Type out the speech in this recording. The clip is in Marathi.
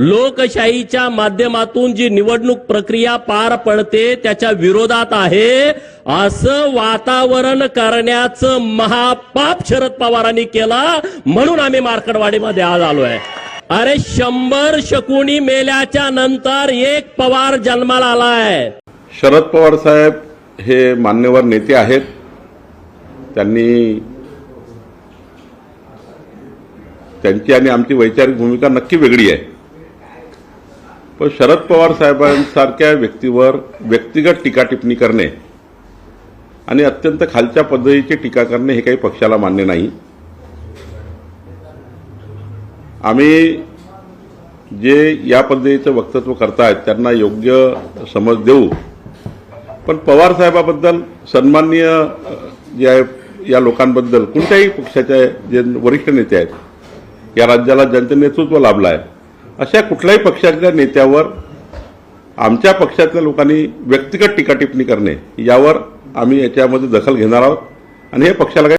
लोकशाहीच्या माध्यमातून जी निवडणूक प्रक्रिया पार पडते त्याच्या विरोधात आहे असं वातावरण करण्याचं महापाप शरद पवारांनी केला, म्हणून आम्ही मार्कडवाडीमध्ये आज आलोय। अरे 100 शकुनी मेल्याच्या नंतर एक पवार जन्माला आलाय। शरद पवार साहेब हे मान्यवर नेते आहेत। त्यांची आणि आमची वैचारिक भूमिका नक्की वेगळी आहे, पण शरद पवार साहेबांसारख्या व्यक्तीवर व्यक्तिगत टीका टिप्पणी करणे आणि अत्यंत खालच्या पद्धतीची टीका करणे हे काही पक्षाला मान्य नाही। आम्ही जे या पद्धतीचं वक्तव्य करतायत त्यांना योग्य समज देऊ, पण पवार साहेबाबद्दल सन्माननीय जे आहे या लोकांबद्दल कोणत्याही पक्षाचे जे वरिष्ठ नेते आहेत, या राज्याला ज्यांचं नेतृत्व लाभलं आहे, अशा कुठल्याही पक्षाच्या नेत्यावर आमच्या पक्षातल्या लोकांनी व्यक्तिगत टीका टिप्पणी करणे यावर आम्ही याच्यामध्ये दखल घेणार आहोत आणि हे पक्षाला